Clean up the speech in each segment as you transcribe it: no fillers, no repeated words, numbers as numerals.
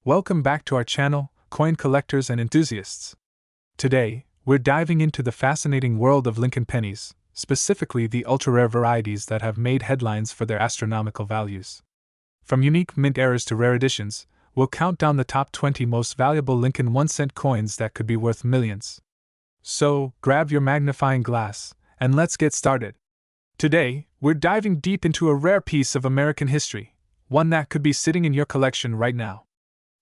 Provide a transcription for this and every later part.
Welcome back to our channel, coin collectors and enthusiasts. Today, we're diving into the fascinating world of Lincoln pennies, specifically the ultra-rare varieties that have made headlines for their astronomical values. From unique mint errors to rare editions, we'll count down the top 20 most valuable Lincoln 1-cent coins that could be worth millions. So, grab your magnifying glass, and let's get started. Today, we're diving deep into a rare piece of American history, one that could be sitting in your collection right now.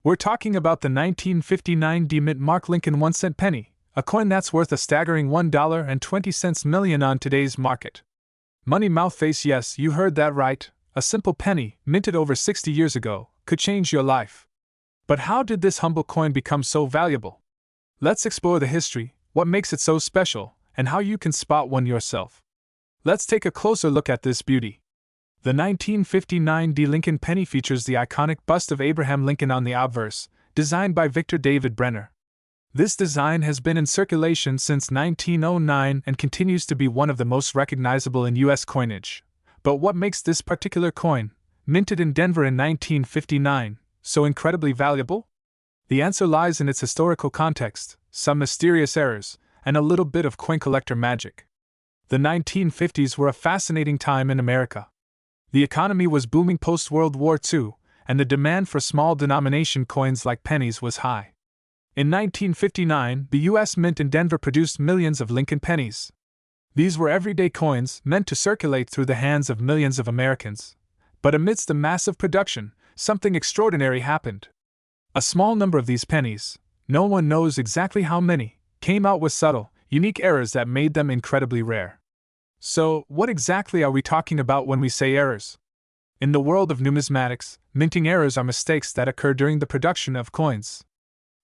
We're talking about the 1959 D-Mint Mark Lincoln 1-cent penny, a coin that's worth a staggering $1.20 million on today's market. Money mouth face, yes, you heard that right. A simple penny, minted over 60 years ago, could change your life. But how did this humble coin become so valuable? Let's explore the history, what makes it so special, and how you can spot one yourself. Let's take a closer look at this beauty. The 1959 D. Lincoln penny features the iconic bust of Abraham Lincoln on the obverse, designed by Victor David Brenner. This design has been in circulation since 1909 and continues to be one of the most recognizable in U.S. coinage. But what makes this particular coin, minted in Denver in 1959, so incredibly valuable? The answer lies in its historical context, some mysterious errors, and a little bit of coin collector magic. The 1950s were a fascinating time in America. The economy was booming post-World War II, and the demand for small denomination coins like pennies was high. In 1959, the U.S. Mint in Denver produced millions of Lincoln pennies. These were everyday coins meant to circulate through the hands of millions of Americans. But amidst the massive production, something extraordinary happened. A small number of these pennies, no one knows exactly how many, came out with subtle, unique errors that made them incredibly rare. So, what exactly are we talking about when we say errors? In the world of numismatics, minting errors are mistakes that occur during the production of coins.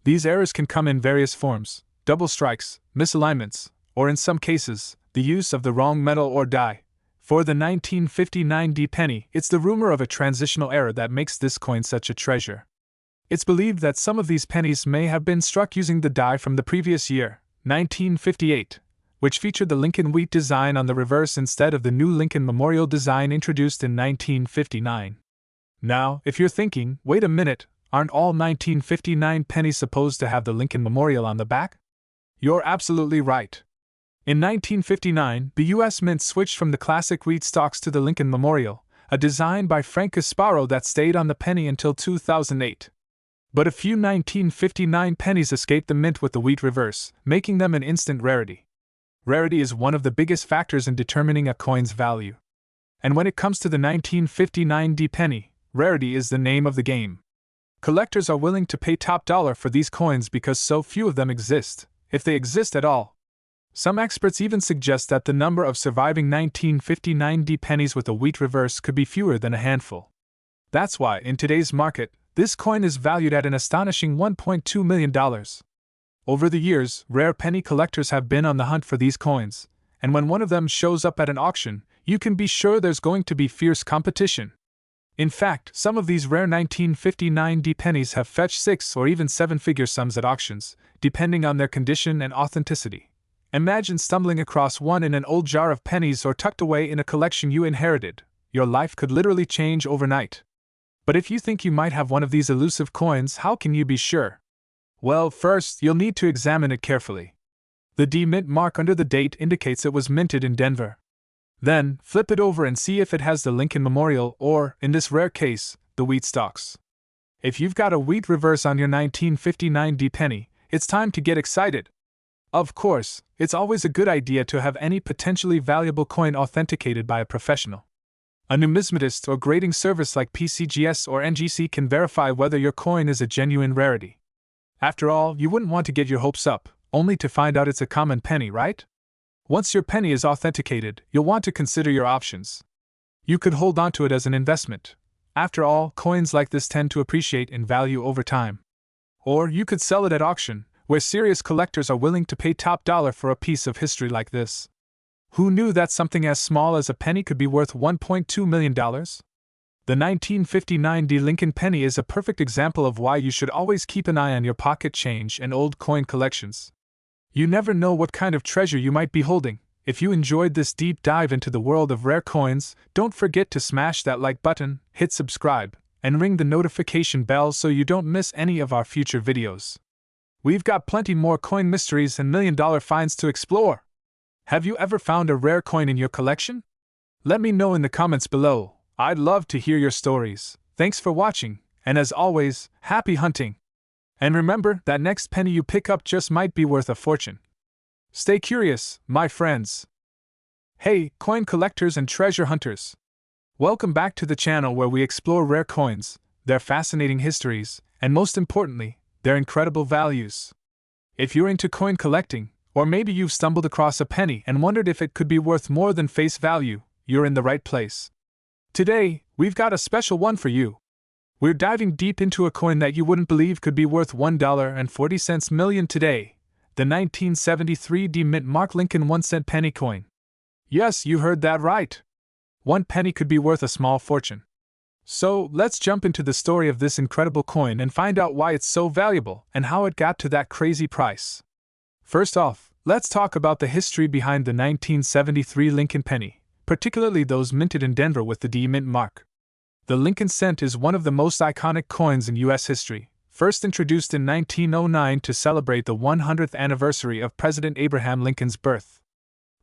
These errors can come in various forms: double strikes, misalignments, or in some cases, the use of the wrong metal or die. For the 1959 D penny, it's the rumor of a transitional error that makes this coin such a treasure. It's believed that some of these pennies may have been struck using the die from the previous year, 1958. Which featured the Lincoln wheat design on the reverse instead of the new Lincoln Memorial design introduced in 1959. Now, if you're thinking, wait a minute, aren't all 1959 pennies supposed to have the Lincoln Memorial on the back? You're absolutely right. In 1959, the U.S. Mint switched from the classic wheat stalks to the Lincoln Memorial, a design by Frank Casparo that stayed on the penny until 2008. But a few 1959 pennies escaped the mint with the wheat reverse, making them an instant rarity. Rarity is one of the biggest factors in determining a coin's value. And when it comes to the 1959 D penny, rarity is the name of the game. Collectors are willing to pay top dollar for these coins because so few of them exist, if they exist at all. Some experts even suggest that the number of surviving 1959 D pennies with a wheat reverse could be fewer than a handful. That's why, in today's market, this coin is valued at an astonishing $1.2 million. Over the years, rare penny collectors have been on the hunt for these coins, and when one of them shows up at an auction, you can be sure there's going to be fierce competition. In fact, some of these rare 1959 D pennies have fetched 6 or even 7-figure sums at auctions, depending on their condition and authenticity. Imagine stumbling across one in an old jar of pennies or tucked away in a collection you inherited. Your life could literally change overnight. But if you think you might have one of these elusive coins, how can you be sure? Well, first, you'll need to examine it carefully. The D-Mint mark under the date indicates it was minted in Denver. Then, flip it over and see if it has the Lincoln Memorial or, in this rare case, the wheat stalks. If you've got a wheat reverse on your 1959 D penny, it's time to get excited. Of course, it's always a good idea to have any potentially valuable coin authenticated by a professional. A numismatist or grading service like PCGS or NGC can verify whether your coin is a genuine rarity. After all, you wouldn't want to get your hopes up, only to find out it's a common penny, right? Once your penny is authenticated, you'll want to consider your options. You could hold onto it as an investment. After all, coins like this tend to appreciate in value over time. Or you could sell it at auction, where serious collectors are willing to pay top dollar for a piece of history like this. Who knew that something as small as a penny could be worth $1.2 million? The 1959 D Lincoln penny is a perfect example of why you should always keep an eye on your pocket change and old coin collections. You never know what kind of treasure you might be holding. If you enjoyed this deep dive into the world of rare coins, don't forget to smash that like button, hit subscribe, and ring the notification bell so you don't miss any of our future videos. We've got plenty more coin mysteries and million-dollar finds to explore. Have you ever found a rare coin in your collection? Let me know in the comments below. I'd love to hear your stories. Thanks for watching, and as always, happy hunting! And remember that next penny you pick up just might be worth a fortune. Stay curious, my friends. Hey, coin collectors and treasure hunters! Welcome back to the channel where we explore rare coins, their fascinating histories, and most importantly, their incredible values. If you're into coin collecting, or maybe you've stumbled across a penny and wondered if it could be worth more than face value, you're in the right place. Today, we've got a special one for you. We're diving deep into a coin that you wouldn't believe could be worth $1.40 million today, the 1973 Mint Mark Lincoln 1-cent penny coin. Yes, you heard that right. 1 penny could be worth a small fortune. So, let's jump into the story of this incredible coin and find out why it's so valuable and how it got to that crazy price. First off, let's talk about the history behind the 1973 Lincoln penny, particularly those minted in Denver with the Mint mark. The Lincoln cent is one of the most iconic coins in U.S. history, first introduced in 1909 to celebrate the 100th anniversary of President Abraham Lincoln's birth.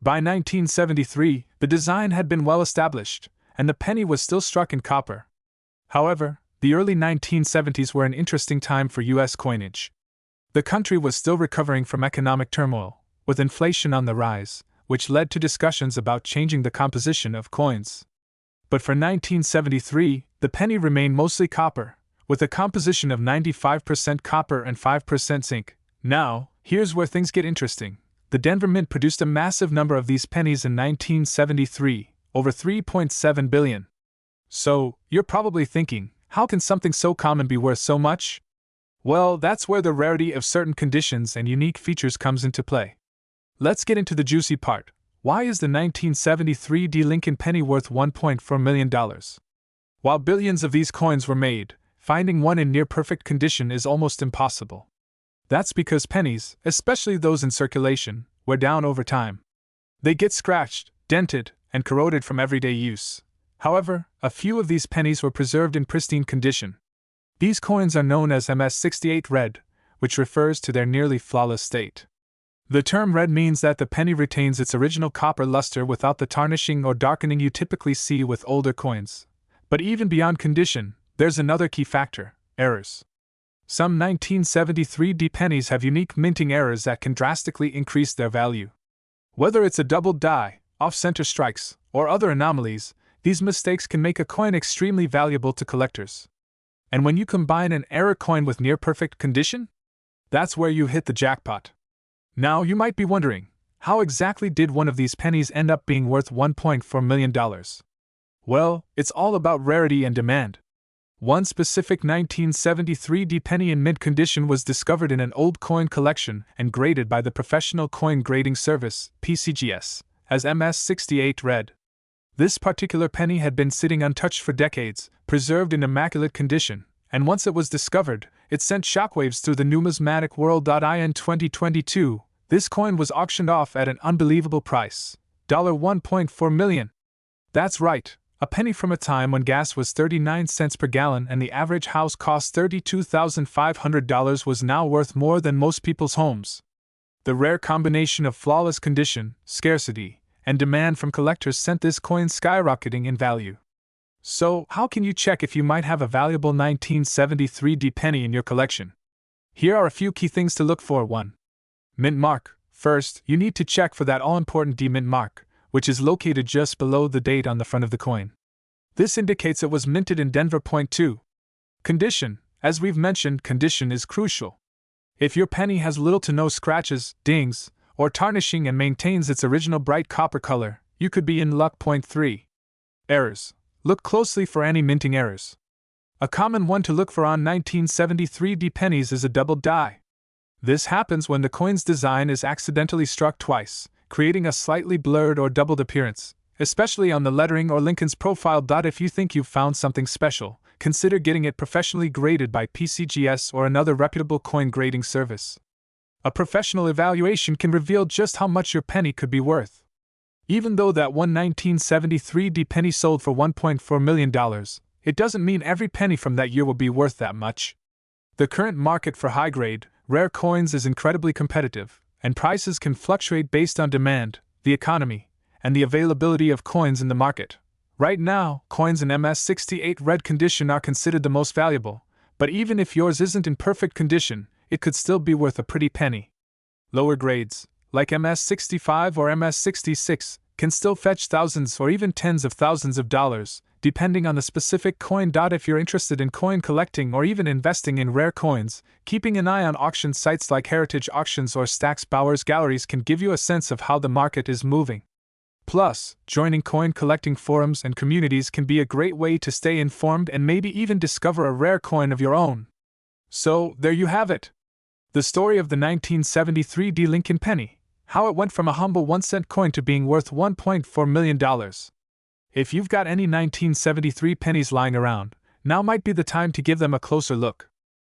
By 1973, the design had been well established, and the penny was still struck in copper. However, the early 1970s were an interesting time for U.S. coinage. The country was still recovering from economic turmoil, with inflation on the rise, which led to discussions about changing the composition of coins. But for 1973, the penny remained mostly copper, with a composition of 95% copper and 5% zinc. Now, here's where things get interesting. The Denver Mint produced a massive number of these pennies in 1973, over 3.7 billion. So, you're probably thinking, how can something so common be worth so much? Well, that's where the rarity of certain conditions and unique features comes into play. Let's get into the juicy part. Why is the 1973 Lincoln penny worth $1.4 million? While billions of these coins were made, finding one in near-perfect condition is almost impossible. That's because pennies, especially those in circulation, wear down over time. They get scratched, dented, and corroded from everyday use. However, a few of these pennies were preserved in pristine condition. These coins are known as MS-68 red, which refers to their nearly flawless state. The term red means that the penny retains its original copper luster without the tarnishing or darkening you typically see with older coins. But even beyond condition, there's another key factor: errors. Some 1973 pennies have unique minting errors that can drastically increase their value. Whether it's a doubled die, off-center strikes, or other anomalies, these mistakes can make a coin extremely valuable to collectors. And when you combine an error coin with near-perfect condition, that's where you hit the jackpot. Now you might be wondering, how exactly did one of these pennies end up being worth $1.4 million? Well, it's all about rarity and demand. One specific 1973 penny in mint condition was discovered in an old coin collection and graded by the Professional Coin Grading Service, PCGS, as MS-68 red. This particular penny had been sitting untouched for decades, preserved in immaculate condition, and once it was discovered, it sent shockwaves through the numismatic world. In 2022, this coin was auctioned off at an unbelievable price, $1.4 million. That's right, a penny from a time when gas was 39 cents per gallon and the average house cost $32,500 was now worth more than most people's homes. The rare combination of flawless condition, scarcity, and demand from collectors sent this coin skyrocketing in value. So, how can you check if you might have a valuable 1973 penny in your collection? Here are a few key things to look for. 1. Mint mark. First, you need to check for that all-important Mint mark, which is located just below the date on the front of the coin. This indicates it was minted in Denver. 2. Condition. As we've mentioned, condition is crucial. If your penny has little to no scratches, dings, or tarnishing and maintains its original bright copper color, you could be in luck. 3. Errors. Look closely for any minting errors. A common one to look for on 1973 pennies is a doubled die. This happens when the coin's design is accidentally struck twice, creating a slightly blurred or doubled appearance, especially on the lettering or Lincoln's profile. If you think you've found something special, consider getting it professionally graded by PCGS or another reputable coin grading service. A professional evaluation can reveal just how much your penny could be worth. Even though that one 1973 penny sold for $1.4 million, it doesn't mean every penny from that year will be worth that much. The current market for high-grade, rare coins is incredibly competitive, and prices can fluctuate based on demand, the economy, and the availability of coins in the market. Right now, coins in MS68 red condition are considered the most valuable, but even if yours isn't in perfect condition, it could still be worth a pretty penny. Lower grades, like MS65 or MS66, can still fetch thousands or even tens of thousands of dollars, depending on the specific coin. If you're interested in coin collecting or even investing in rare coins, keeping an eye on auction sites like Heritage Auctions or Stack's Bowers Galleries can give you a sense of how the market is moving. Plus, joining coin collecting forums and communities can be a great way to stay informed and maybe even discover a rare coin of your own. So, there you have it. The story of the 1973 D Lincoln penny, how it went from a humble 1-cent coin to being worth $1.4 million. If you've got any 1973 pennies lying around, now might be the time to give them a closer look.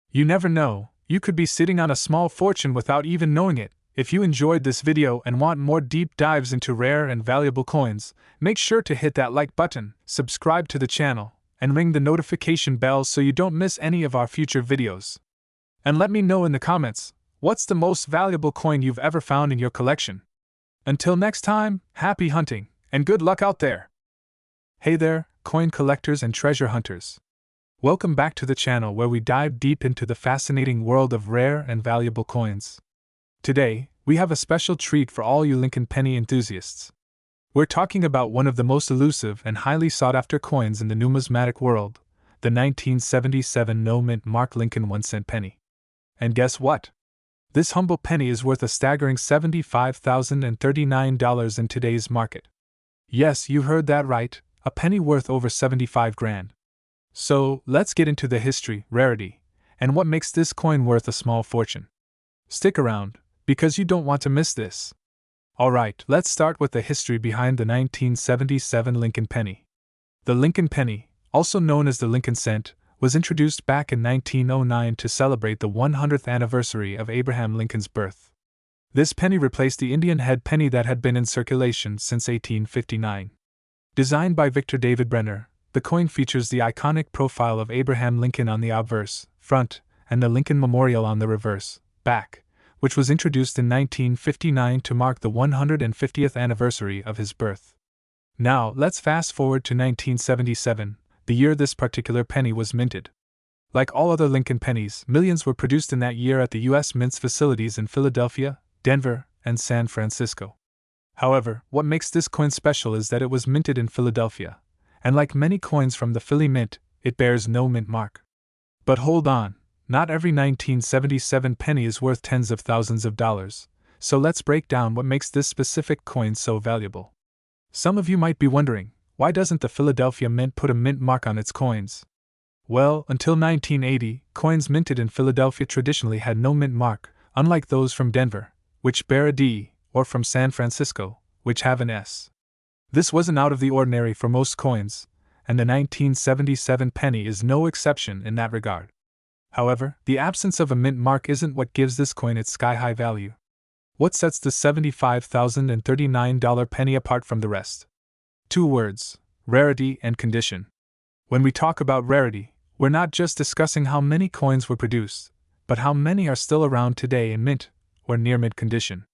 You never know, you could be sitting on a small fortune without even knowing it. If you enjoyed this video and want more deep dives into rare and valuable coins, make sure to hit that like button, subscribe to the channel, and ring the notification bell so you don't miss any of our future videos. And let me know in the comments, what's the most valuable coin you've ever found in your collection? Until next time, happy hunting, and good luck out there! Hey there, coin collectors and treasure hunters. Welcome back to the channel where we dive deep into the fascinating world of rare and valuable coins. Today, we have a special treat for all you Lincoln penny enthusiasts. We're talking about one of the most elusive and highly sought-after coins in the numismatic world, the 1977 no-mint mark Lincoln 1-cent penny. And guess what? This humble penny is worth a staggering $75,039 in today's market. Yes, you heard that right, a penny worth over 75 grand. So, let's get into the history, rarity, and what makes this coin worth a small fortune. Stick around, because you don't want to miss this. Alright, let's start with the history behind the 1977 Lincoln penny. The Lincoln penny, also known as the Lincoln cent, was introduced back in 1909 to celebrate the 100th anniversary of Abraham Lincoln's birth. This penny replaced the Indian head penny that had been in circulation since 1859. Designed by Victor David Brenner, the coin features the iconic profile of Abraham Lincoln on the obverse, front, and the Lincoln Memorial on the reverse, back, which was introduced in 1959 to mark the 150th anniversary of his birth. Now, let's fast forward to 1977, the year this particular penny was minted. Like all other Lincoln pennies, millions were produced in that year at the U.S. Mint's facilities in Philadelphia, Denver, and San Francisco. However, what makes this coin special is that it was minted in Philadelphia, and like many coins from the Philly Mint, it bears no mint mark. But hold on, not every 1977 penny is worth tens of thousands of dollars, so let's break down what makes this specific coin so valuable. Some of you might be wondering, why doesn't the Philadelphia Mint put a mint mark on its coins? Well, until 1980, coins minted in Philadelphia traditionally had no mint mark, unlike those from Denver, which bear a D, or from San Francisco, which have an S. This wasn't out of the ordinary for most coins, and the 1977 penny is no exception in that regard. However, the absence of a mint mark isn't what gives this coin its sky-high value. What sets the $75,039 penny apart from the rest? Two words: rarity and condition. When we talk about rarity, we're not just discussing how many coins were produced, but how many are still around today in mint, or near mint condition.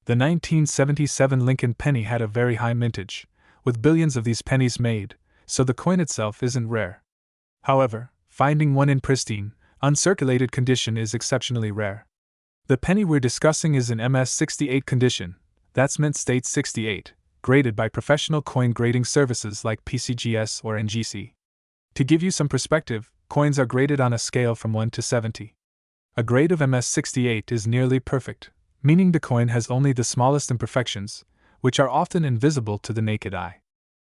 The 1977 Lincoln penny had a very high mintage, with billions of these pennies made, so the coin itself isn't rare. However, finding one in pristine, uncirculated condition is exceptionally rare. The penny we're discussing is in MS68 condition, that's mint state 68, graded by professional coin grading services like PCGS or NGC. To give you some perspective, coins are graded on a scale from 1 to 70. A grade of MS68 is nearly perfect, meaning the coin has only the smallest imperfections, which are often invisible to the naked eye.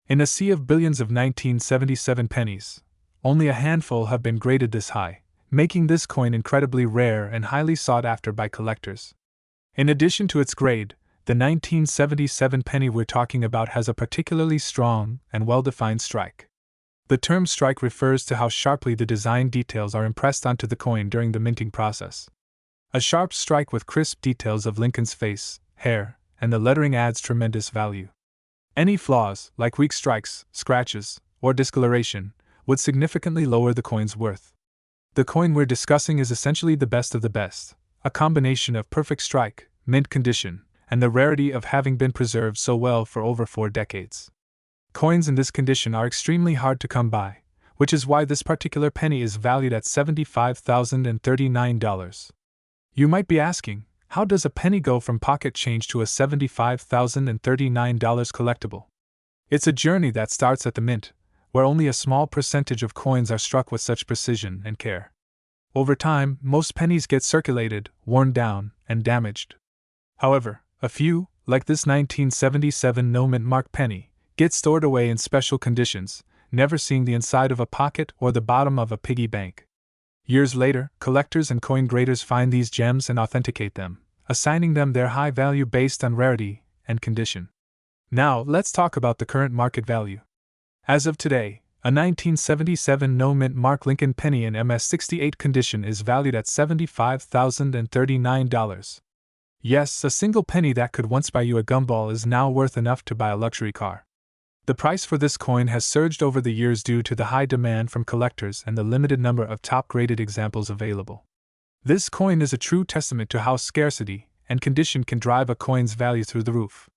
In a sea of billions of 1977 pennies, only a handful have been graded this high, making this coin incredibly rare and highly sought after by collectors. In addition to its grade, the 1977 penny we're talking about has a particularly strong and well-defined strike. The term strike refers to how sharply the design details are impressed onto the coin during the minting process. A sharp strike with crisp details of Lincoln's face, hair, and the lettering adds tremendous value. Any flaws, like weak strikes, scratches, or discoloration, would significantly lower the coin's worth. The coin we're discussing is essentially the best of the best, a combination of perfect strike, mint condition, and the rarity of having been preserved so well for over 4 decades. Coins in this condition are extremely hard to come by, which is why this particular penny is valued at $75,039. You might be asking, how does a penny go from pocket change to a $75,039 collectible? It's a journey that starts at the mint, where only a small percentage of coins are struck with such precision and care. Over time, most pennies get circulated, worn down, and damaged. However, a few, like this 1977 no-mint mark penny, get stored away in special conditions, never seeing the inside of a pocket or the bottom of a piggy bank. Years later, collectors and coin graders find these gems and authenticate them, assigning them their high value based on rarity and condition. Now, let's talk about the current market value. As of today, a 1977 no-mint mark Lincoln penny in MS68 condition is valued at $75,039. Yes, a single penny that could once buy you a gumball is now worth enough to buy a luxury car. The price for this coin has surged over the years due to the high demand from collectors and the limited number of top-graded examples available. This coin is a true testament to how scarcity and condition can drive a coin's value through the roof.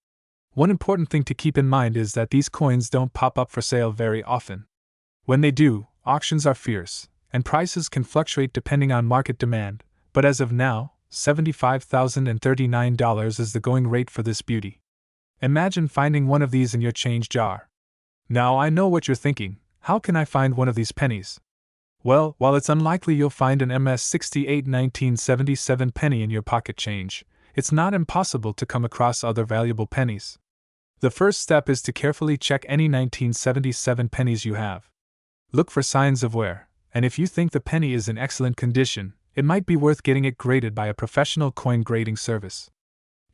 One important thing to keep in mind is that these coins don't pop up for sale very often. When they do, auctions are fierce, and prices can fluctuate depending on market demand, but as of now, $75,039 is the going rate for this beauty. Imagine finding one of these in your change jar. Now I know what you're thinking, how can I find one of these pennies? Well, while it's unlikely you'll find an MS68 1977 penny in your pocket change, it's not impossible to come across other valuable pennies. The first step is to carefully check any 1977 pennies you have. Look for signs of wear, and if you think the penny is in excellent condition, it might be worth getting it graded by a professional coin grading service.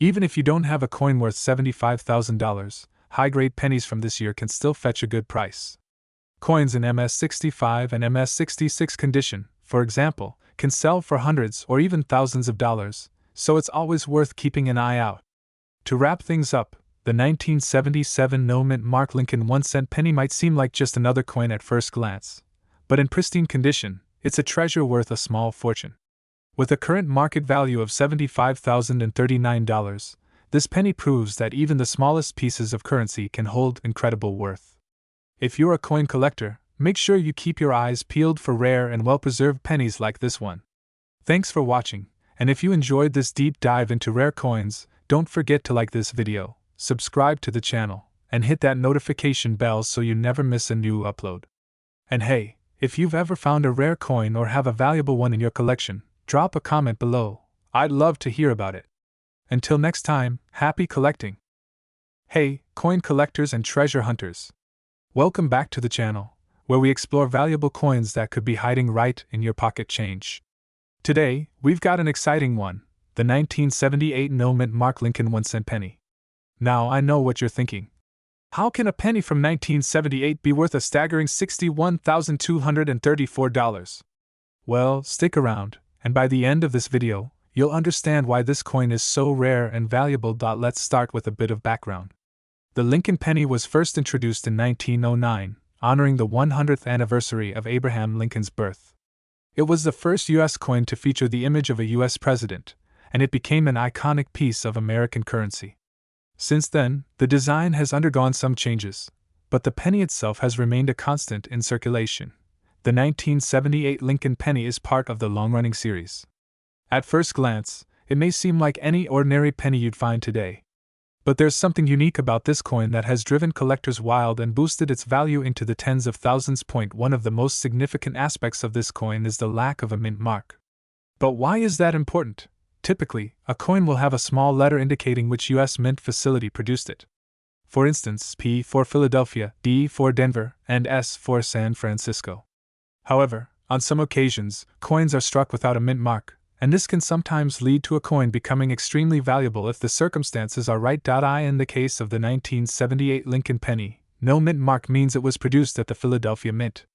Even if you don't have a coin worth $75,000, high-grade pennies from this year can still fetch a good price. Coins in MS65 and MS66 condition, for example, can sell for hundreds or even thousands of dollars, so it's always worth keeping an eye out. To wrap things up, the 1977 no-mint mark Lincoln 1-cent penny might seem like just another coin at first glance, but in pristine condition, it's a treasure worth a small fortune. With a current market value of $75,039, this penny proves that even the smallest pieces of currency can hold incredible worth. If you're a coin collector, make sure you keep your eyes peeled for rare and well-preserved pennies like this one. Thanks for watching, and if you enjoyed this deep dive into rare coins, don't forget to like this video, subscribe to the channel, and hit that notification bell so you never miss a new upload. And hey, if you've ever found a rare coin or have a valuable one in your collection, drop a comment below. I'd love to hear about it. Until next time, happy collecting! Hey, coin collectors and treasure hunters! Welcome back to the channel, where we explore valuable coins that could be hiding right in your pocket change. Today, we've got an exciting one, the 1978 no-mint mark Lincoln 1-cent penny. Now I know what you're thinking. How can a penny from 1978 be worth a staggering $61,234? Well, stick around, and by the end of this video, you'll understand why this coin is so rare and valuable. Let's start with a bit of background. The Lincoln penny was first introduced in 1909, honoring the 100th anniversary of Abraham Lincoln's birth. It was the first U.S. coin to feature the image of a U.S. president, and it became an iconic piece of American currency. Since then, the design has undergone some changes, but the penny itself has remained a constant in circulation. The 1978 Lincoln penny is part of the long-running series. At first glance, it may seem like any ordinary penny you'd find today. But there's something unique about this coin that has driven collectors wild and boosted its value into the tens of thousands. One of the most significant aspects of this coin is the lack of a mint mark. But why is that important? Typically, a coin will have a small letter indicating which U.S. mint facility produced it. For instance, P for Philadelphia, D for Denver, and S for San Francisco. However, on some occasions, coins are struck without a mint mark, and this can sometimes lead to a coin becoming extremely valuable if the circumstances are right. In the case of the 1978 Lincoln penny, no mint mark means it was produced at the Philadelphia Mint.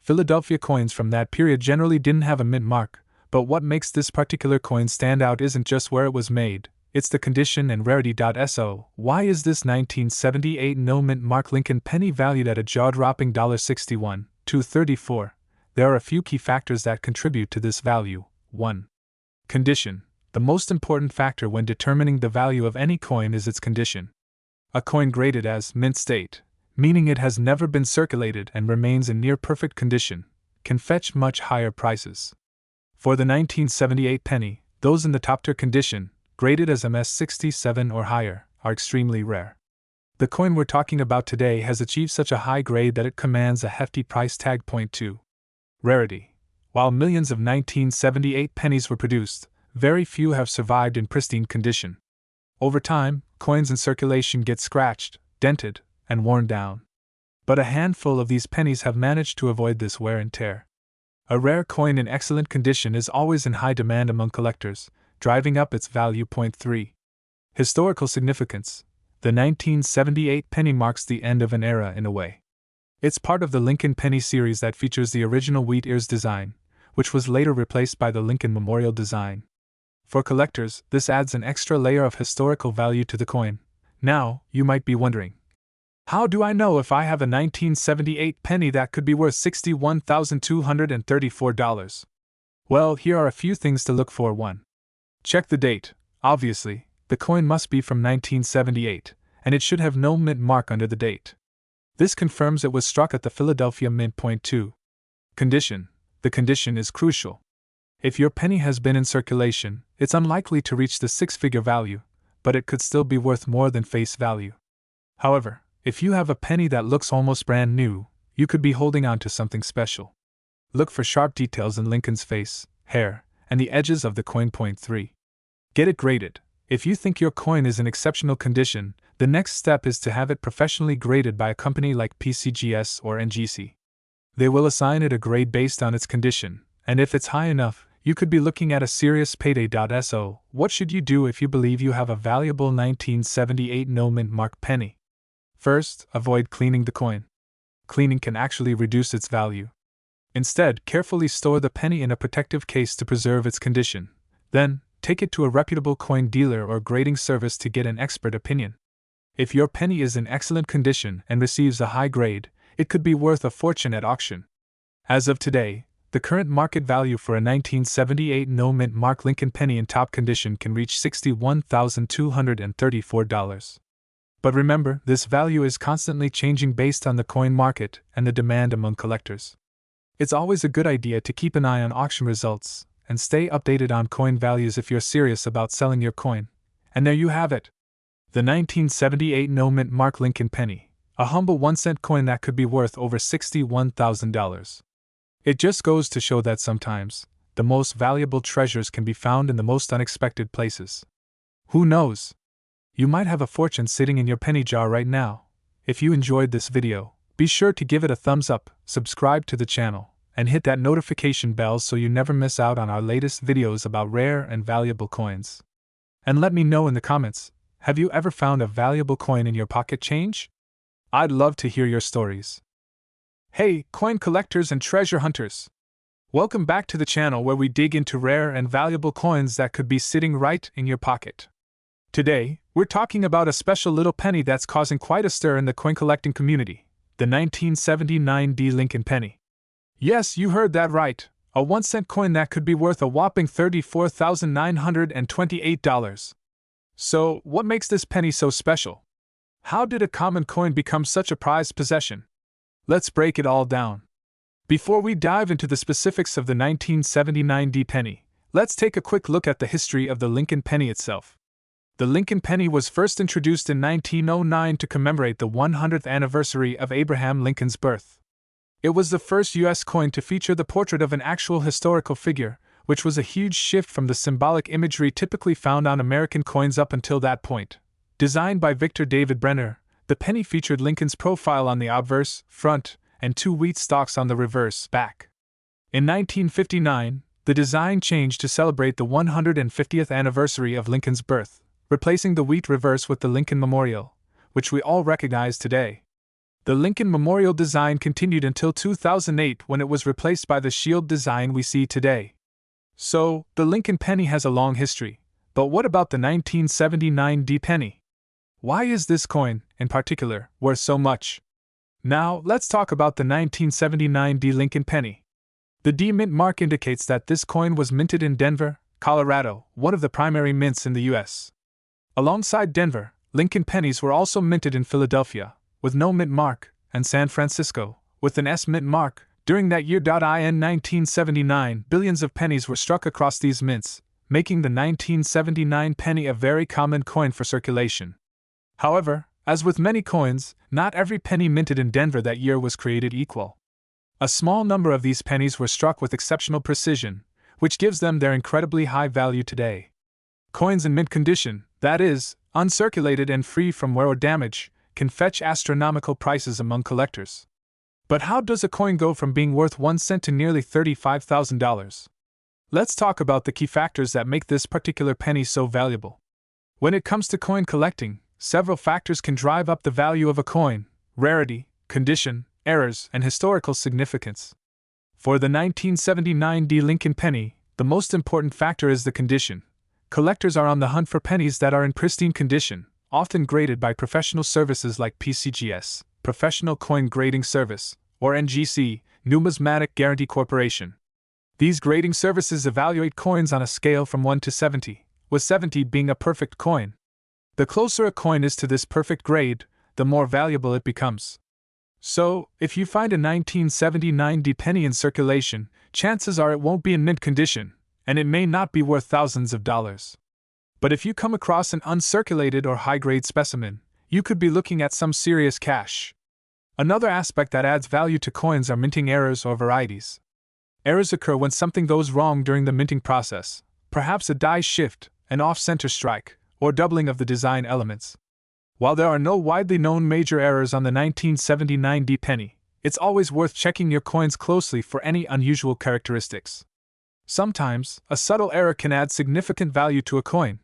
Philadelphia coins from that period generally didn't have a mint mark, but what makes this particular coin stand out isn't just where it was made, it's the condition and rarity. So, why is this 1978 no mint mark Lincoln penny valued at a jaw-dropping $61,234? 234, there are a few key factors that contribute to this value. 1. Condition. The most important factor when determining the value of any coin is its condition. A coin graded as mint state, meaning it has never been circulated and remains in near perfect condition, can fetch much higher prices. For the 1978 penny, those in the top tier condition, graded as MS67 or higher, are extremely rare. The coin we're talking about today has achieved such a high grade that it commands a hefty price tag. 2. Rarity. While millions of 1978 pennies were produced, very few have survived in pristine condition. Over time, coins in circulation get scratched, dented, and worn down. But a handful of these pennies have managed to avoid this wear and tear. A rare coin in excellent condition is always in high demand among collectors, driving up its value. 3. Historical significance. The 1978 penny marks the end of an era in a way. It's part of the Lincoln penny series that features the original wheat ears design, which was later replaced by the Lincoln Memorial design. For collectors, this adds an extra layer of historical value to the coin. Now, you might be wondering, how do I know if I have a 1978 penny that could be worth $61,234? Well, here are a few things to look for. 1. Check the date. Obviously, the coin must be from 1978, and it should have no mint mark under the date. This confirms it was struck at the Philadelphia Mint. 2. Condition. The condition is crucial. If your penny has been in circulation, it's unlikely to reach the six-figure value, but it could still be worth more than face value. However, if you have a penny that looks almost brand new, you could be holding on to something special. Look for sharp details in Lincoln's face, hair, and the edges of the coin. 3. Get it graded. If you think your coin is in exceptional condition, the next step is to have it professionally graded by a company like PCGS or NGC. They will assign it a grade based on its condition, and if it's high enough, you could be looking at a serious payday. So, what should you do if you believe you have a valuable 1978 no mint mark penny? First, avoid cleaning the coin. Cleaning can actually reduce its value. Instead, carefully store the penny in a protective case to preserve its condition. Then, take it to a reputable coin dealer or grading service to get an expert opinion. If your penny is in excellent condition and receives a high grade, it could be worth a fortune at auction. As of today, the current market value for a 1978 no mint mark Lincoln penny in top condition can reach $61,234. But remember, this value is constantly changing based on the coin market and the demand among collectors. It's always a good idea to keep an eye on auction results and stay updated on coin values if you're serious about selling your coin. And there you have it. The 1978 no mint mark Lincoln penny, a humble 1-cent coin that could be worth over $61,000. It just goes to show that sometimes, the most valuable treasures can be found in the most unexpected places. Who knows? You might have a fortune sitting in your penny jar right now. If you enjoyed this video, be sure to give it a thumbs up, subscribe to the channel, and hit that notification bell so you never miss out on our latest videos about rare and valuable coins. And let me know in the comments, have you ever found a valuable coin in your pocket change? I'd love to hear your stories. Hey, coin collectors and treasure hunters! Welcome back to the channel where we dig into rare and valuable coins that could be sitting right in your pocket. Today, we're talking about a special little penny that's causing quite a stir in the coin collecting community, the 1979 Lincoln penny. Yes, you heard that right, a 1-cent coin that could be worth a whopping $34,928. So, what makes this penny so special? How did a common coin become such a prized possession? Let's break it all down. Before we dive into the specifics of the 1979 penny, let's take a quick look at the history of the Lincoln penny itself. The Lincoln penny was first introduced in 1909 to commemorate the 100th anniversary of Abraham Lincoln's birth. It was the first U.S. coin to feature the portrait of an actual historical figure, which was a huge shift from the symbolic imagery typically found on American coins up until that point. Designed by Victor David Brenner, the penny featured Lincoln's profile on the obverse, front, and 2 wheat stalks on the reverse, back. In 1959, the design changed to celebrate the 150th anniversary of Lincoln's birth, replacing the wheat reverse with the Lincoln Memorial, which we all recognize today. The Lincoln Memorial design continued until 2008 when it was replaced by the shield design we see today. So, the Lincoln penny has a long history, but what about the 1979 penny? Why is this coin, in particular, worth so much? Now, let's talk about the 1979 D Lincoln penny. The D mint mark indicates that this coin was minted in Denver, Colorado, one of the primary mints in the U.S. Alongside Denver, Lincoln pennies were also minted in Philadelphia, with no mint mark, and San Francisco, with an S mint mark. During that year, in 1979, billions of pennies were struck across these mints, making the 1979 penny a very common coin for circulation. However, as with many coins, not every penny minted in Denver that year was created equal. A small number of these pennies were struck with exceptional precision, which gives them their incredibly high value today. Coins in mint condition, that is, uncirculated and free from wear or damage, can fetch astronomical prices among collectors. But how does a coin go from being worth 1 cent to nearly $35,000? Let's talk about the key factors that make this particular penny so valuable. When it comes to coin collecting, several factors can drive up the value of a coin: rarity, condition, errors, and historical significance. For the 1979 D Lincoln penny, the most important factor is the condition. Collectors are on the hunt for pennies that are in pristine condition, often graded by professional services like PCGS, Professional Coin Grading Service, or NGC, Numismatic Guarantee Corporation. These grading services evaluate coins on a scale from 1 to 70, with 70 being a perfect coin. The closer a coin is to this perfect grade, the more valuable it becomes. So, if you find a 1979 D penny in circulation, chances are it won't be in mint condition, and it may not be worth thousands of dollars. But if you come across an uncirculated or high-grade specimen, you could be looking at some serious cash. Another aspect that adds value to coins are minting errors or varieties. Errors occur when something goes wrong during the minting process, perhaps a die shift, an off-center strike, or doubling of the design elements. While there are no widely known major errors on the 1979 D penny, it's always worth checking your coins closely for any unusual characteristics. Sometimes, a subtle error can add significant value to a coin.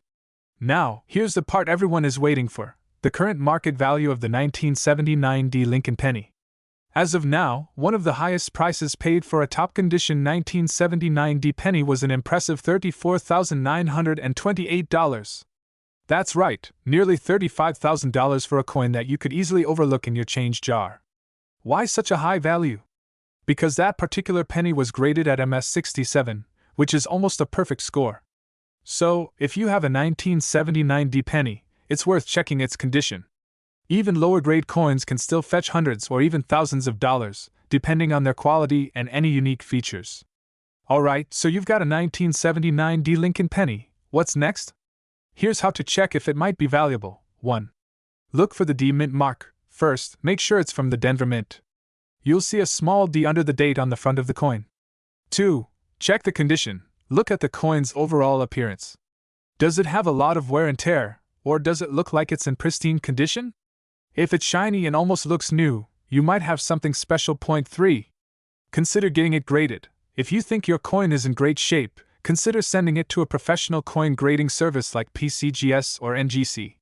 Now, here's the part everyone is waiting for: the current market value of the 1979 D Lincoln penny. As of now, one of the highest prices paid for a top-condition 1979 D penny was an impressive $34,928. That's right, nearly $35,000 for a coin that you could easily overlook in your change jar. Why such a high value? Because that particular penny was graded at MS 67, which is almost a perfect score. So, if you have a 1979 D penny, it's worth checking its condition. Even lower-grade coins can still fetch hundreds or even thousands of dollars, depending on their quality and any unique features. Alright, so you've got a 1979 D Lincoln penny. What's next? Here's how to check if it might be valuable. 1. Look for the D mint mark. First, make sure it's from the Denver Mint. You'll see a small D under the date on the front of the coin. 2. Check the condition. Look at the coin's overall appearance. Does it have a lot of wear and tear, or does it look like it's in pristine condition? If it's shiny and almost looks new, you might have something special. 3. Consider getting it graded. If you think your coin is in great shape, consider sending it to a professional coin grading service like PCGS or NGC.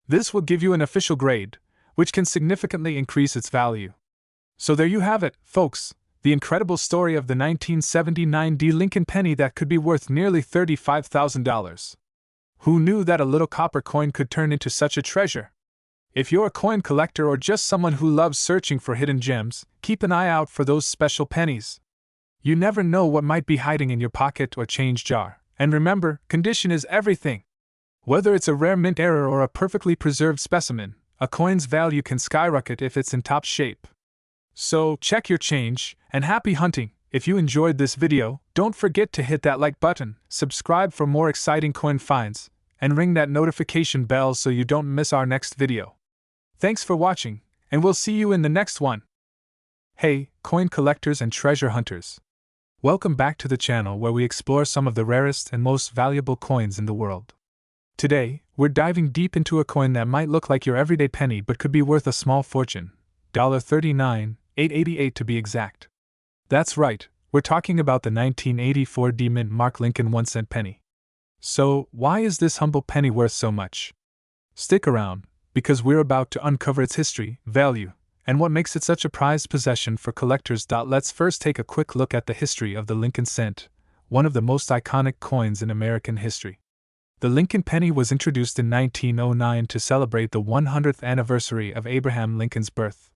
This will give you an official grade, which can significantly increase its value. So there you have it, folks, the incredible story of the 1979 D Lincoln penny that could be worth nearly $35,000. Who knew that a little copper coin could turn into such a treasure? If you're a coin collector or just someone who loves searching for hidden gems, keep an eye out for those special pennies. You never know what might be hiding in your pocket or change jar. And remember, condition is everything. Whether it's a rare mint error or a perfectly preserved specimen, a coin's value can skyrocket if it's in top shape. So, check your change, and happy hunting! If you enjoyed this video, don't forget to hit that like button, subscribe for more exciting coin finds, and ring that notification bell so you don't miss our next video. Thanks for watching, and we'll see you in the next one. Hey, coin collectors and treasure hunters! Welcome back to the channel where we explore some of the rarest and most valuable coins in the world. Today, we're diving deep into a coin that might look like your everyday penny but could be worth a small fortune, $39,888 to be exact. That's right, we're talking about the 1984 D Mint Mark Lincoln 1-cent penny. So, why is this humble penny worth so much? Stick around, because we're about to uncover its history, value, and what makes it such a prized possession for collectors. Let's first take a quick look at the history of the Lincoln cent, one of the most iconic coins in American history. The Lincoln penny was introduced in 1909 to celebrate the 100th anniversary of Abraham Lincoln's birth.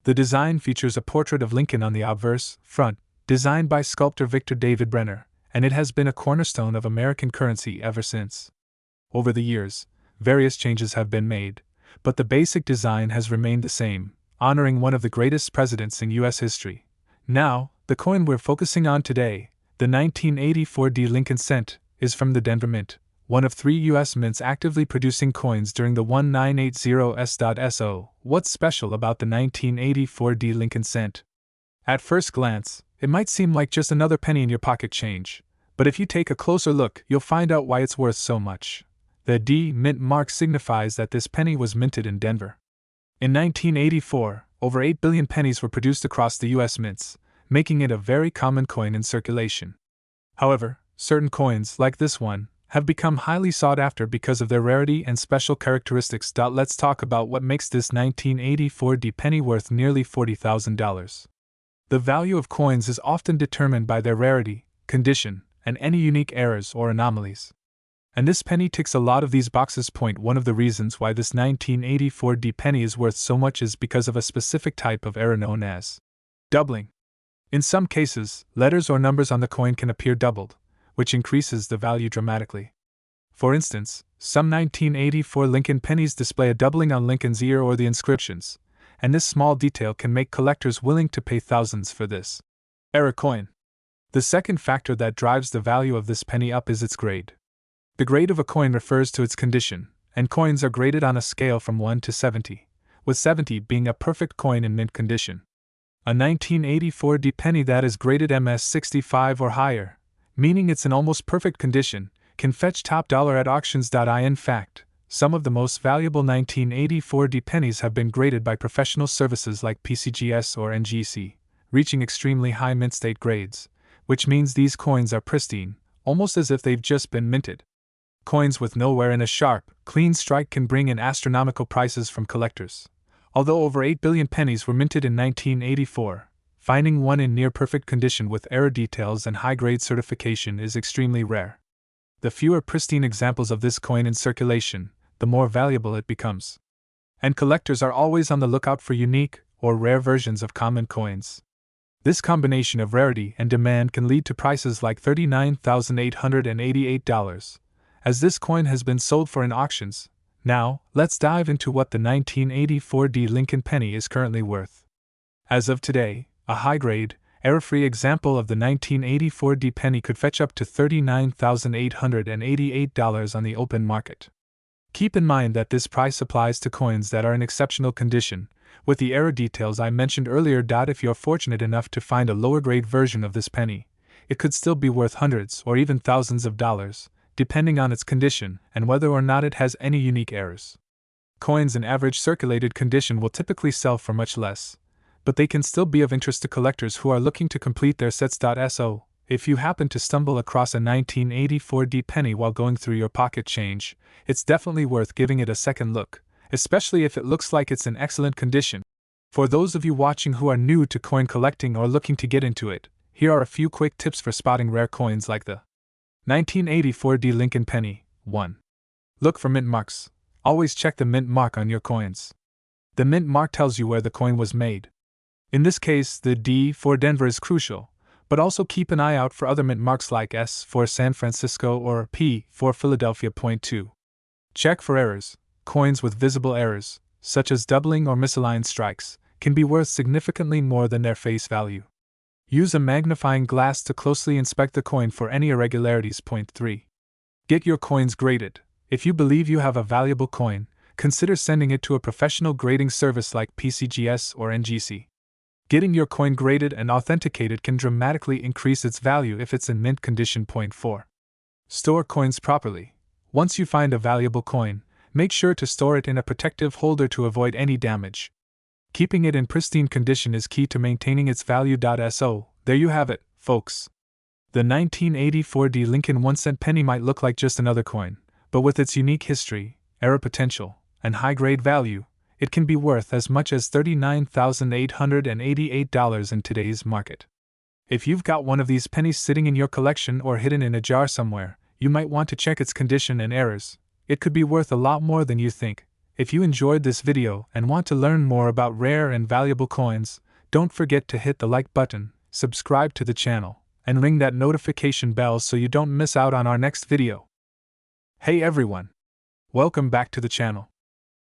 The design features a portrait of Lincoln on the obverse front, designed by sculptor Victor David Brenner, and it has been a cornerstone of American currency ever since. Over the years, various changes have been made, but the basic design has remained the same, honoring one of the greatest presidents in U.S. history. Now, the coin we're focusing on today, the 1984 D. Lincoln cent, is from the Denver Mint, one of 3 U.S. mints actively producing coins during the 1980s.so. What's special about the 1984 D. Lincoln cent? At first glance, it might seem like just another penny in your pocket change, but if you take a closer look, you'll find out why it's worth so much. The D mint mark signifies that this penny was minted in Denver. In 1984, over 8 billion pennies were produced across the U.S. mints, making it a very common coin in circulation. However, certain coins, like this one, have become highly sought after because of their rarity and special characteristics. Let's talk about what makes this 1984 D penny worth nearly $40,000. The value of coins is often determined by their rarity, condition, and any unique errors or anomalies. And this penny ticks a lot of these boxes. One of the reasons why this 1984 D penny is worth so much is because of a specific type of error known as doubling. In some cases, letters or numbers on the coin can appear doubled, which increases the value dramatically. For instance, some 1984 Lincoln pennies display a doubling on Lincoln's ear or the inscriptions, and this small detail can make collectors willing to pay thousands for this error coin. The second factor that drives the value of this penny up is its grade. The grade of a coin refers to its condition, and coins are graded on a scale from 1 to 70, with 70 being a perfect coin in mint condition. A 1984 D penny that is graded MS 65 or higher, meaning it's in almost perfect condition, can fetch top dollar at auctions. In fact, some of the most valuable 1984 D pennies have been graded by professional services like PCGS or NGC, reaching extremely high mint state grades, which means these coins are pristine, almost as if they've just been minted. Coins with no wear and a sharp, clean strike can bring in astronomical prices from collectors. Although over 8 billion pennies were minted in 1984, finding one in near-perfect condition with error details and high-grade certification is extremely rare. The fewer pristine examples of this coin in circulation, the more valuable it becomes. And collectors are always on the lookout for unique or rare versions of common coins. This combination of rarity and demand can lead to prices like $39,888, as this coin has been sold for in auctions. Now, let's dive into what the 1984 D Lincoln penny is currently worth. As of today, a high-grade, error-free example of the 1984 D penny could fetch up to $39,888 on the open market. Keep in mind that this price applies to coins that are in exceptional condition, with the error details I mentioned earlier. If you're fortunate enough to find a lower-grade version of this penny, it could still be worth hundreds or even thousands of dollars, depending on its condition and whether or not it has any unique errors. Coins in average circulated condition will typically sell for much less, but they can still be of interest to collectors who are looking to complete their sets. So, if you happen to stumble across a 1984 D penny while going through your pocket change, it's definitely worth giving it a second look, especially if it looks like it's in excellent condition. For those of you watching who are new to coin collecting or looking to get into it, here are a few quick tips for spotting rare coins like the 1984 D Lincoln penny. 1. Look for mint marks. Always check the mint mark on your coins. The mint mark tells you where the coin was made. In this case, the D for Denver is crucial, but also keep an eye out for other mint marks like S for San Francisco or P for Philadelphia. 2. Check for errors. Coins with visible errors, such as doubling or misaligned strikes, can be worth significantly more than their face value. Use a magnifying glass to closely inspect the coin for any irregularities. 3. Get your coins graded. If you believe you have a valuable coin, consider sending it to a professional grading service like PCGS or NGC. Getting your coin graded and authenticated can dramatically increase its value if it's in mint condition. 4. Store coins properly. Once you find a valuable coin, make sure to store it in a protective holder to avoid any damage. Keeping it in pristine condition is key to maintaining its value. So, there you have it, folks. The 1984 D Lincoln 1-cent penny might look like just another coin, but with its unique history, error potential, and high-grade value, it can be worth as much as $39,888 in today's market. If you've got one of these pennies sitting in your collection or hidden in a jar somewhere, you might want to check its condition and errors. It could be worth a lot more than you think. If you enjoyed this video and want to learn more about rare and valuable coins, don't forget to hit the like button, subscribe to the channel, and ring that notification bell so you don't miss out on our next video. Hey everyone! Welcome back to the channel.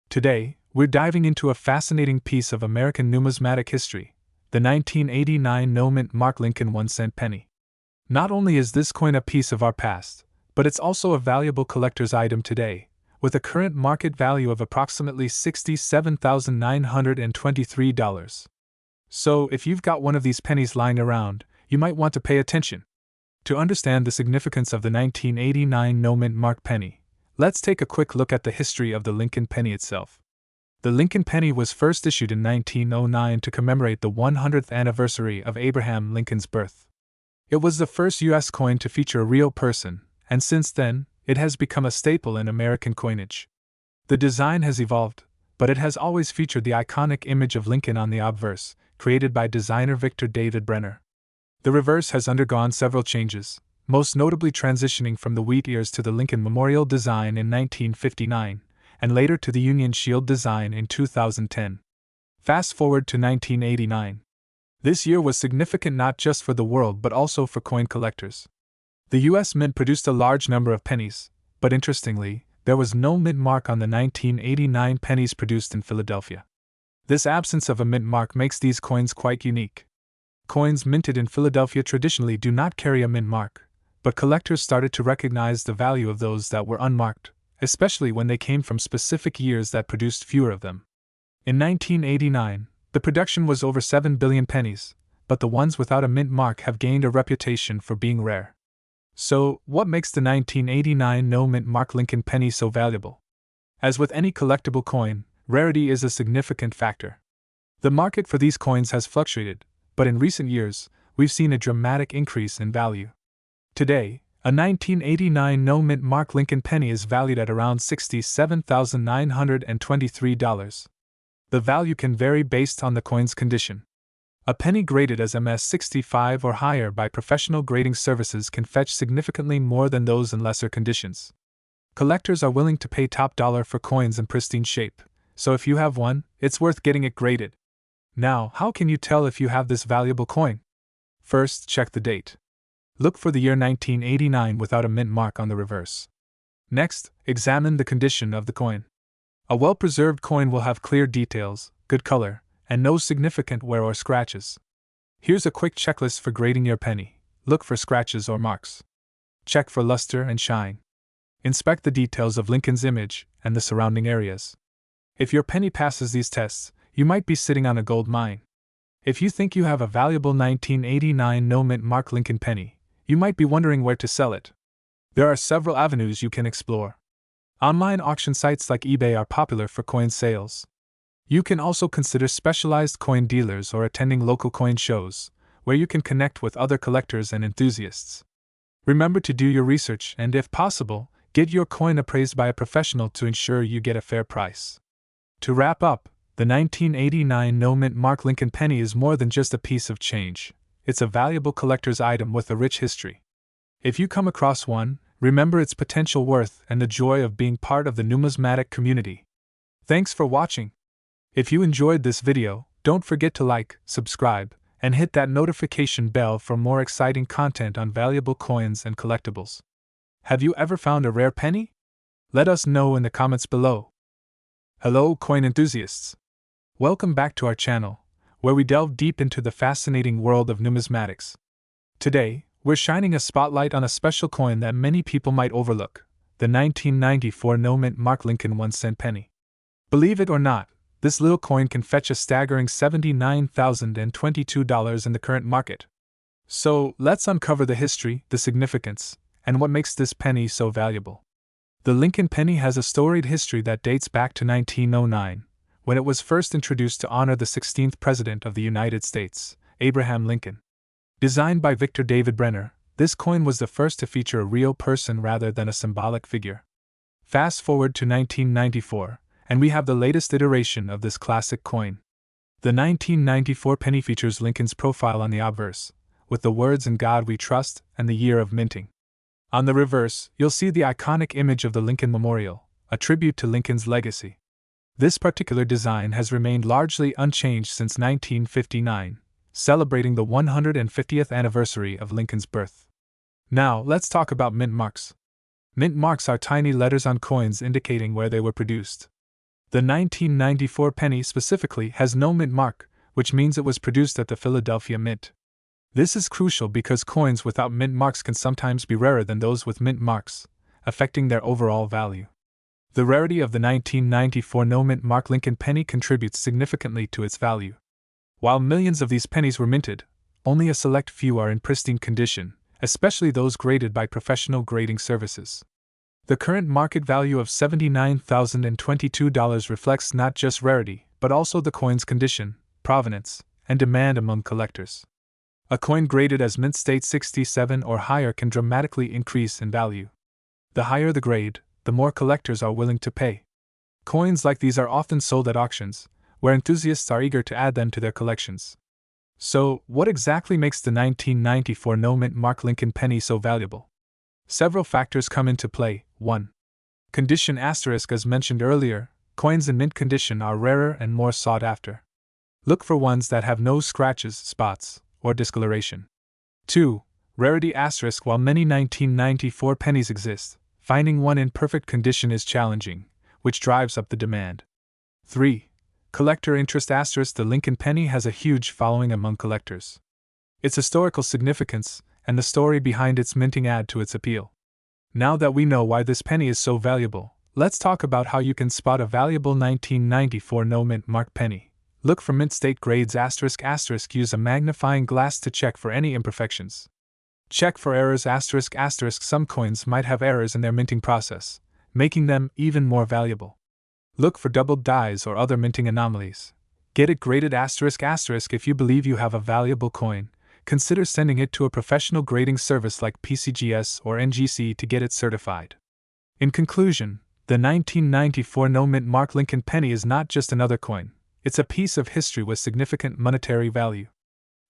Today, we're diving into a fascinating piece of American numismatic history, the 1989 no-mint Mark Lincoln 1-cent penny. Not only is this coin a piece of our past, but it's also a valuable collector's item today, with a current market value of approximately $67,923. So, if you've got one of these pennies lying around, you might want to pay attention. To understand the significance of the 1989 no-mint Mark penny, let's take a quick look at the history of the Lincoln penny itself. The Lincoln penny was first issued in 1909 to commemorate the 100th anniversary of Abraham Lincoln's birth. It was the first U.S. coin to feature a real person, and since then, it has become a staple in American coinage. The design has evolved, but it has always featured the iconic image of Lincoln on the obverse, created by designer Victor David Brenner. The reverse has undergone several changes, most notably transitioning from the wheat ears to the Lincoln Memorial design in 1959, and later to the Union Shield design in 2010. Fast forward to 1989. This year was significant not just for the world but also for coin collectors. The U.S. Mint produced a large number of pennies, but interestingly, there was no mint mark on the 1989 pennies produced in Philadelphia. This absence of a mint mark makes these coins quite unique. Coins minted in Philadelphia traditionally do not carry a mint mark, but collectors started to recognize the value of those that were unmarked, especially when they came from specific years that produced fewer of them. In 1989, the production was over 7 billion pennies, but the ones without a mint mark have gained a reputation for being rare. So, what makes the 1989 no-mint Mark Lincoln penny so valuable? As with any collectible coin, rarity is a significant factor. The market for these coins has fluctuated, but in recent years, we've seen a dramatic increase in value. Today, a 1989 no-mint Mark Lincoln penny is valued at around $67,923. The value can vary based on the coin's condition. A penny graded as MS-65 or higher by professional grading services can fetch significantly more than those in lesser conditions. Collectors are willing to pay top dollar for coins in pristine shape, so if you have one, it's worth getting it graded. Now, how can you tell if you have this valuable coin? First, check the date. Look for the year 1989 without a mint mark on the reverse. Next, examine the condition of the coin. A well-preserved coin will have clear details, good color, and no significant wear or scratches. Here's a quick checklist for grading your penny. Look for scratches or marks. Check for luster and shine. Inspect the details of Lincoln's image and the surrounding areas. If your penny passes these tests, you might be sitting on a gold mine. If you think you have a valuable 1989 no-mint Mark Lincoln penny, you might be wondering where to sell it. There are several avenues you can explore. Online auction sites like eBay are popular for coin sales. You can also consider specialized coin dealers or attending local coin shows, where you can connect with other collectors and enthusiasts. Remember to do your research and, if possible, get your coin appraised by a professional to ensure you get a fair price. To wrap up, the 1989 no-mint Mark Lincoln penny is more than just a piece of change. It's a valuable collector's item with a rich history. If you come across one, remember its potential worth and the joy of being part of the numismatic community. Thanks for watching. If you enjoyed this video, don't forget to like, subscribe, and hit that notification bell for more exciting content on valuable coins and collectibles. Have you ever found a rare penny? Let us know in the comments below. Hello, coin enthusiasts! Welcome back to our channel, where we delve deep into the fascinating world of numismatics. Today, we're shining a spotlight on a special coin that many people might overlook, the 1994 no-mint Mark Lincoln 1-cent penny. Believe it or not, this little coin can fetch a staggering $79,022 in the current market. So, let's uncover the history, the significance, and what makes this penny so valuable. The Lincoln penny has a storied history that dates back to 1909, when it was first introduced to honor the 16th President of the United States, Abraham Lincoln. Designed by Victor David Brenner, this coin was the first to feature a real person rather than a symbolic figure. Fast forward to 1994, and we have the latest iteration of this classic coin. The 1994 penny features Lincoln's profile on the obverse, with the words "In God We Trust" and the year of minting. On the reverse, you'll see the iconic image of the Lincoln Memorial, a tribute to Lincoln's legacy. This particular design has remained largely unchanged since 1959, celebrating the 150th anniversary of Lincoln's birth. Now, let's talk about mint marks. Mint marks are tiny letters on coins indicating where they were produced. The 1994 penny specifically has no mint mark, which means it was produced at the Philadelphia Mint. This is crucial because coins without mint marks can sometimes be rarer than those with mint marks, affecting their overall value. The rarity of the 1994 no mint mark Lincoln penny contributes significantly to its value. While millions of these pennies were minted, only a select few are in pristine condition, especially those graded by professional grading services. The current market value of $79,022 reflects not just rarity, but also the coin's condition, provenance, and demand among collectors. A coin graded as mint state 67 or higher can dramatically increase in value. The higher the grade, the more collectors are willing to pay. Coins like these are often sold at auctions, where enthusiasts are eager to add them to their collections. So, what exactly makes the 1994 no mint mark Lincoln penny so valuable? Several factors come into play. 1. Condition asterisk. As mentioned earlier, coins in mint condition are rarer and more sought after. Look for ones that have no scratches, spots, or discoloration. 2. Rarity asterisk. While many 1994 pennies exist, finding one in perfect condition is challenging, which drives up the demand. 3. Collector interest asterisk. The Lincoln penny has a huge following among collectors. Its historical significance and the story behind its minting add to its appeal. Now that we know why this penny is so valuable, let's talk about how you can spot a valuable 1994 no mint mark penny. Look for mint state grades asterisk asterisk. Use a magnifying glass to check for any imperfections. Check for errors asterisk asterisk. Some coins might have errors in their minting process, making them even more valuable. Look for doubled dies or other minting anomalies. Get it graded asterisk asterisk. If you believe you have a valuable coin, consider sending it to a professional grading service like PCGS or NGC to get it certified. In conclusion, the 1994 no mint mark Lincoln penny is not just another coin, it's a piece of history with significant monetary value.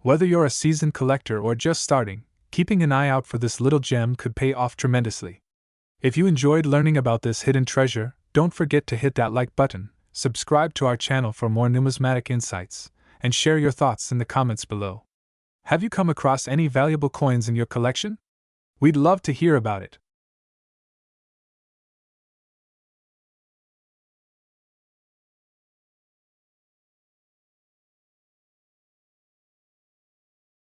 Whether you're a seasoned collector or just starting, keeping an eye out for this little gem could pay off tremendously. If you enjoyed learning about this hidden treasure, don't forget to hit that like button, subscribe to our channel for more numismatic insights, and share your thoughts in the comments below. Have you come across any valuable coins in your collection? We'd love to hear about it.